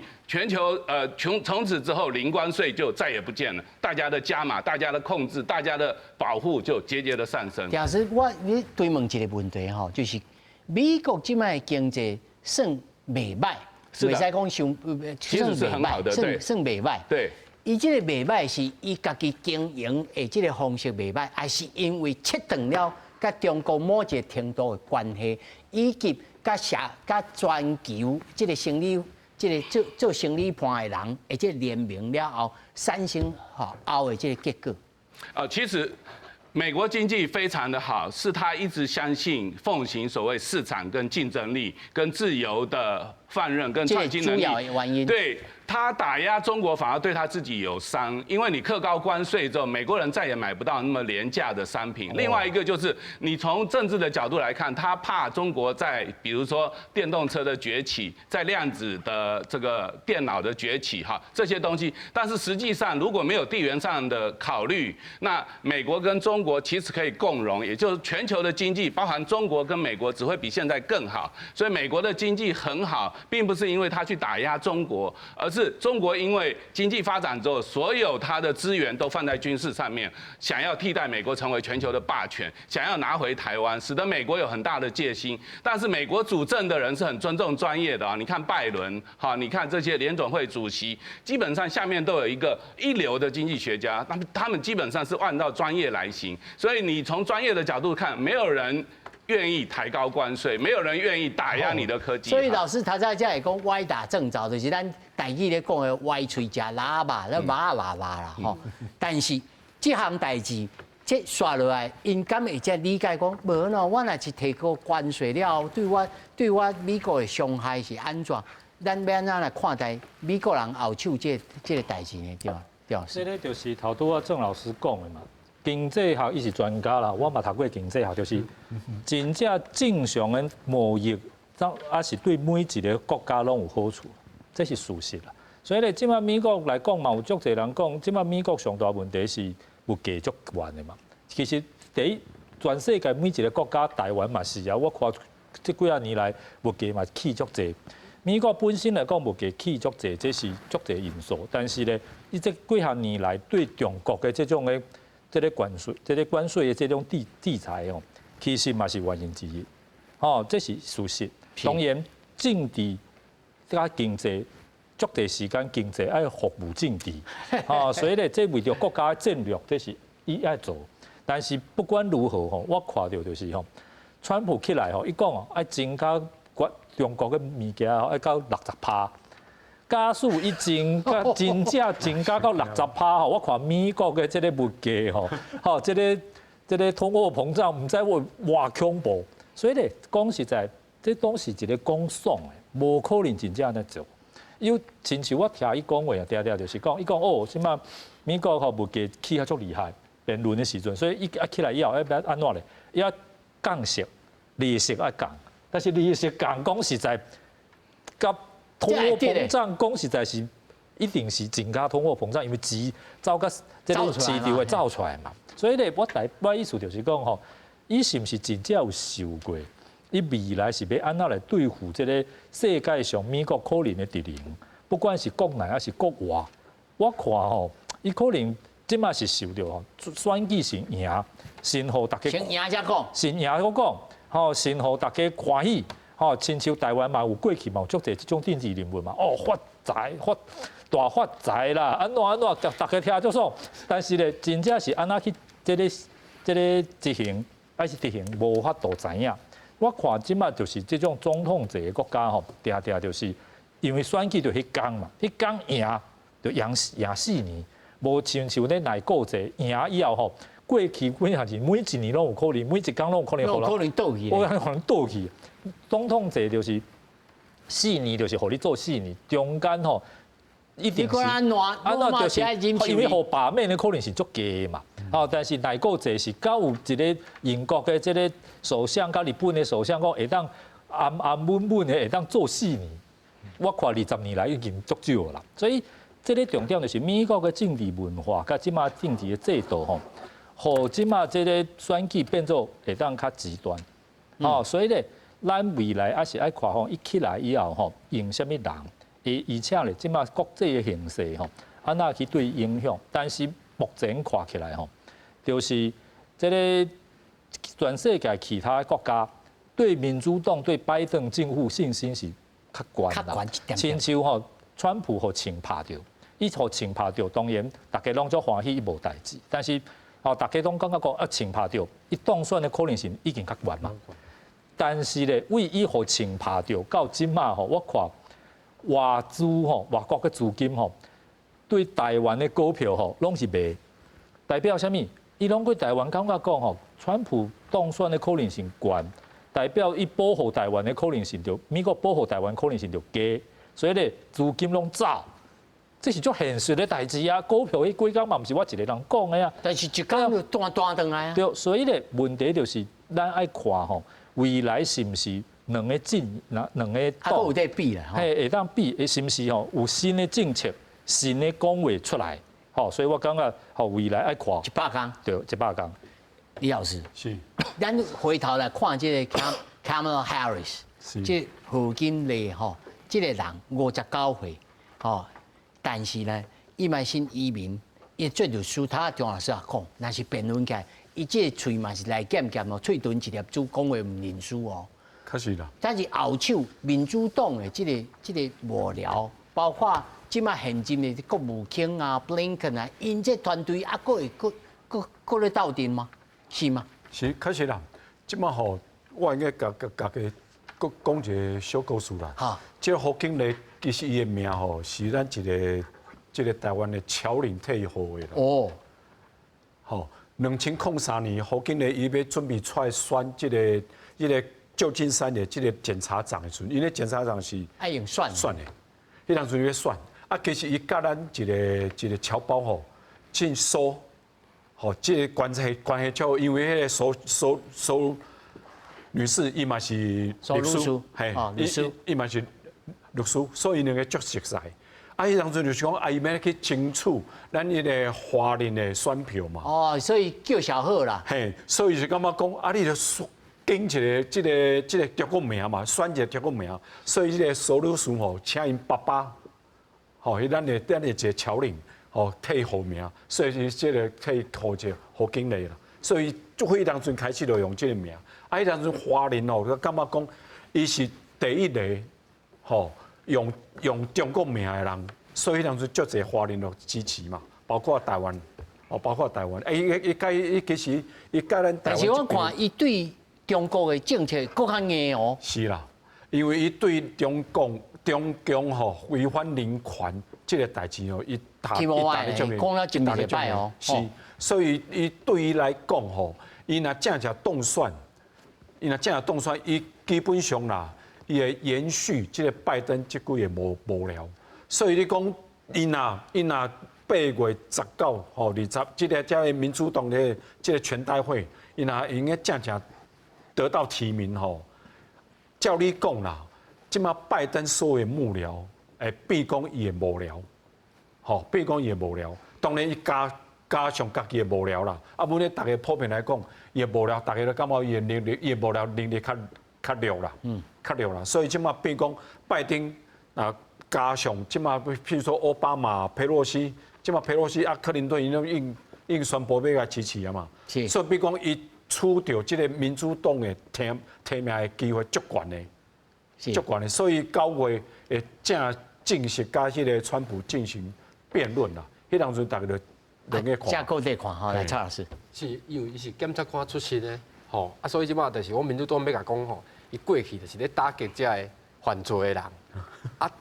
从此之后，零关税就再也不见了。大家的加码，大家的控制，大家的保护就节节的上升。但是你追问一个问题哈，就是美国这卖经济算袂歹，袂使讲其实是很好的，对，算袂歹。对，伊这个袂歹是伊家己经营的这个方式袂歹，还是因为切断了甲中国某一个程度的关系，以及甲全球这个生理这个做生理盘的人，而且联名了后，产生后的这个结果。其实美国经济非常的好，是他一直相信奉行所谓市场跟竞争力跟自由的放任跟创新能力。主要原因。对。他打压中国反而对他自己有伤，因为你课高关税之后，美国人再也买不到那么廉价的商品。另外一个就是你从政治的角度来看，他怕中国在比如说电动车的崛起，在量子的这个电脑的崛起这些东西。但是实际上如果没有地缘上的考虑，那美国跟中国其实可以共荣，也就是全球的经济，包含中国跟美国只会比现在更好。所以美国的经济很好，并不是因为他去打压中国，而是中国因为经济发展之后，所有它的资源都放在军事上面，想要替代美国成为全球的霸权，想要拿回台湾，使得美国有很大的戒心。但是美国主政的人是很尊重专业的你看拜伦，你看这些联总会主席，基本上下面都有一个一流的经济学家，他们基本上是按照专业来行。所以你从专业的角度看，没有人愿意抬高关税，没有人愿意打压你的科技。所以老师他在这里讲歪打正着，就是咱台语咧讲的歪嘴食喇叭，那麻啦吼。但是这项代志，这刷落来，因敢会才理解讲，无喏，我若是提高关税了，对我美国的伤害是安怎？咱要安怎来看待美国人后手这个代志呢？对吧？对吧？这个就是头拄郑老师讲的嘛。经济学伊是专家啦，我嘛读过经济学，就是真正正常的贸易，也是对每一个国家拢有好处，这是事实啦。所以咧，即摆美国来讲嘛，有足侪人讲，即摆美国上大问题是物价足悬的嘛。其实第一，全世界每一个国家，台湾嘛是啊，我看这几啊年来物价嘛起足侪。美国本身来讲，物价起足侪，这是足侪因素。但是咧，伊这几啊年来对中国的这种的这个关税的这种制裁其实嘛是原因之一，这是事实。当然，政治加经济，足侪时间经济爱服务政治，所以咧，这为着国家的战略，这是伊爱做。但是不管如何我看到就是川普起来伊讲爱增加中国的物件爱到60%。加速一增加，真正增加到60%我看美国的这个物价这个通货膨胀唔知会偌恐怖，所以咧讲实在，这都是一个讲爽的，无可能真正安尼做。因为亲像我听伊讲话常常就是讲，伊讲即摆美国物价起较足厉害，辩论的时阵，所以伊起来以后要安怎咧？要降息，利息要降，但是利息降讲实在，甲通货膨胀讲实在是一定是增加通货膨胀，因为钱走到这个市场会走出来嘛。所以咧，我意思就是讲伊是毋是真正有受过？伊未来是要安怎来对付这个世界上美国可能的敌人，不管是国内还是国外，我看伊可能即马是受到选举先赢，先互大家先赢才讲，先赢我讲，先互大家欢喜。亲像台湾嘛，有过去嘛，有足侪这种政治人物嘛，发财大发财啦，安怎，大家听足爽。但是咧，真正是安怎去这个执行，还是执行无法度知影。我看即马就是这种总统制的国家定就是因为选举就迄天嘛，迄天赢就赢4年，无像咧内阁制赢以后过去几项是每一年拢有可能，每一天拢有可能，有可能倒去，可能倒去。总统制就是4年，就是互你做4年，中间一定是安怎就是因为互罢免的可能是足低嘛。但是内阁制是到有一个英国的这个首相，甲日本的首相讲会当安稳稳的会当做4年。我看20年来已经足少啦。所以这个重点就是美国的政治文化，甲即马政治的制度互即马这个选举变做会当较极端。所以咧。咱未来还是爱看伊起来以后用什么人，而且咧，即马国际的形势安怎去对影响？但是目前看起来就是这个全世界其他国家对民主党对拜登政府信心是较悬啦。亲像川普互拍着，伊互拍着，当然大家拢足欢喜，伊无代志。但是大家拢感觉讲拍着，伊当选的可能性已经较悬嘛。但是咧，为伊互拍着到即马我看外资吼、外国嘅资金吼，对台湾的股票吼，拢是卖，代表啥物？伊拢对台湾感觉讲吼，川普当选的可能性高，代表伊保护台湾的可能性就美国保护台湾可能性就低，所以咧资金拢走，这是足现实的代志啊！股票迄几工嘛，毋是我一个人讲的啊。但是一工就断转来啊。对，所以咧问题就是咱爱看吼，未来是毋是两个还有在比啦，嘿，会当比，是毋是吼有新的政策、新的讲话出来？吼，所以我感觉吼未来爱看100工，对，100工。李老师，是，咱回头来看这个 Kamala Harris， 这何金丽吼，这个人59岁，吼，但是呢，伊嘛新移民，伊做律师，他张老师也讲，那是辩论界，伊这个喙嘛是来减哦，喙唇一粒珠，讲话唔认输哦。确实啦。但是后手民主党的这个幕僚，包括即马现今的国务卿啊、Blinken 啊，因这团队啊，佫咧斗阵吗？是吗？是，确实啦。即马吼，我应该甲讲一个小故事啦。哈，这何经理其实伊的名吼是咱一个台湾的侨领退伍的啦。哦，吼，2003年何经理伊要准备出来选这个旧金山的这个检察长的时阵，因为检察长是爱用选的，迄当阵要选。啊，其实伊甲咱一个侨胞吼，进苏，吼，这个关系较好，因为迄个苏女士伊嘛是律师，嘿，律师，伊嘛是律师，所以两个足熟悉。啊，迄当阵就是讲，伊要去争取咱迄个华人的选票嘛。哦，所以叫小贺啦。嘿，所以就感觉讲，啊，你就拣一个这个中国名嘛，选一个中国名，所以这个苏律师吼，请因爸爸。吼，迄咱的一个侨领，吼替号名，所以是这个替号者何经理啦。所以就迄当阵开始就用这个名，啊，迄当阵华人哦，就感觉讲，伊是第一个，吼用中国名的人，所以迄当阵足侪华人就支持嘛，包括台湾，哦，包括台湾，伊其实伊甲咱台湾。但是我看伊对中国的政策更较硬哦。是啦，因为伊对中共吼违反人权这个代志哦，伊打咧讲了真袂歹哦。是，所以伊对伊来讲吼，伊若正动选，伊基本上啦，伊会延续这个拜登这几个幕僚。所以你讲伊若8月19吼20这个民主党的这个全代会，伊若应该正得到提名吼，照你讲啦。即马拜登所有幕僚，变讲伊的幕僚，吼，变讲伊的幕僚。当然伊加上家己的幕僚啦。啊，不然大家普遍来讲，伊的幕僚，大家都感觉伊的能力，伊的幕僚能力较弱啦，较弱啦。所以即马变讲拜登啊，加上即马譬如说奥巴马、佩洛西，即马佩洛西啊，克林顿因都应宣布要来支持啊嘛。是。所以变讲伊取到即个民主党的提名的机会足悬的。足悬的，所以9月会正式甲迄个川普进行辩论啦。迄当阵大家就两个看。下个再看哈，来蔡老师。是因为伊是检察官出身的，吼啊，所以即马就是我民主党要甲讲吼，伊过去就是咧打击这个犯罪的人，啊，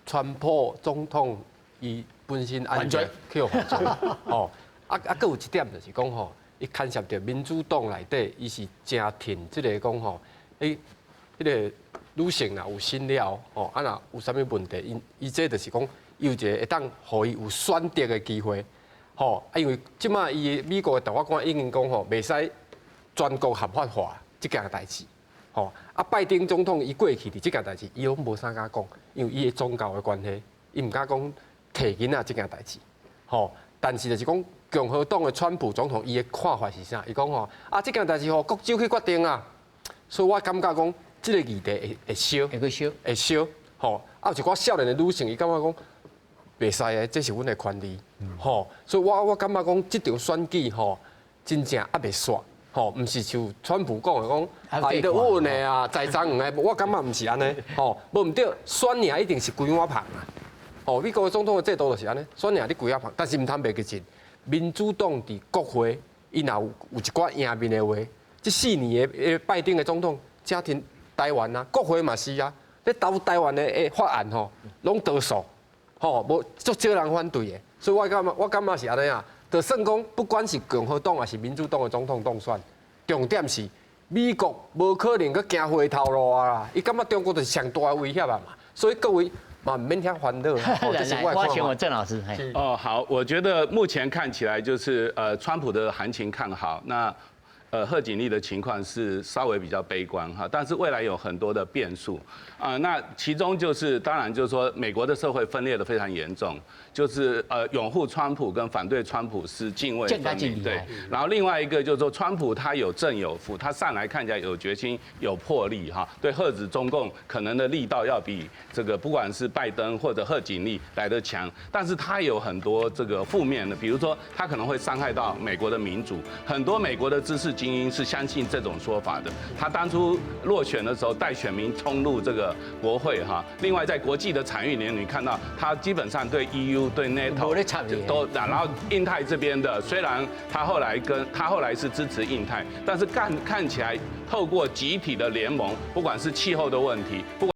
川普总统伊本身安全去有犯罪，吼啊，佫有一点就是讲吼，伊牵涉到民主党内底，伊是真挺即个讲吼，迄个。女性啦有心了，吼啊若有啥物问题，伊这就是讲有一个会当互伊有选择的机会，吼啊因为即马伊美国的大法官已经讲吼，袂使全国合法化即件代志，吼啊拜登总统伊过去伫即件代志，伊拢无啥敢讲，因为伊的宗教的关系，伊毋敢讲摕囡仔即件代志，吼但是就是讲共和党的川普总统伊的看法是啥？伊讲吼啊即件代志吼国州去决定啊，所以我感觉讲。这个议题会烧，吼啊！有一寡少年的女性，伊感觉讲袂使的，这是阮的权利，吼。所以我感觉讲，这场选举吼，真正还袂煞，吼，毋是像川普讲的讲，伊都稳的啊，财产唔的，我感觉毋是安尼，吼，无毋对，选赢一定是规碗盘啊，吼。美国总统的制度就是安尼，选赢你规碗盘，但是毋通袂记真，民主党伫国会，伊若有一寡赢面的话，这4年的拜登的总统家庭。台湾啊，国会嘛是啊，咧投台湾的法案吼，拢多数，吼无足少人反对的，所以我感觉是安尼啊。就算讲，不管是共和党还是民主党的总统当选，重点是美国无可能去行回头路啊啦，伊感觉中国就是上大的威胁啊嘛，所以各位嘛唔免遐烦恼。我请问郑老师。哦，好，我觉得目前看起来就是川普的行情看好，那贺锦丽的情况是稍微比较悲观哈，但是未来有很多的变数啊，那其中就是当然就是说美国的社会分裂的非常严重，就是拥护川普跟反对川普是泾渭分明，对。然后另外一个就是说川普他有正有负，他上来看起来有决心有魄力哈，对遏止中共可能的力道要比这个不管是拜登或者贺锦丽来得强，但是他有很多这个负面的，比如说他可能会伤害到美国的民主，很多美国的知识精英是相信这种说法的。他当初落选的时候带选民冲入这个国会哈。另外在国际的产业链，你看到他基本上对 EU 对 NATO 都，然后印太这边的，虽然他后来是支持印太，但是看起来透过集体的联盟，不管是气候的问题，不管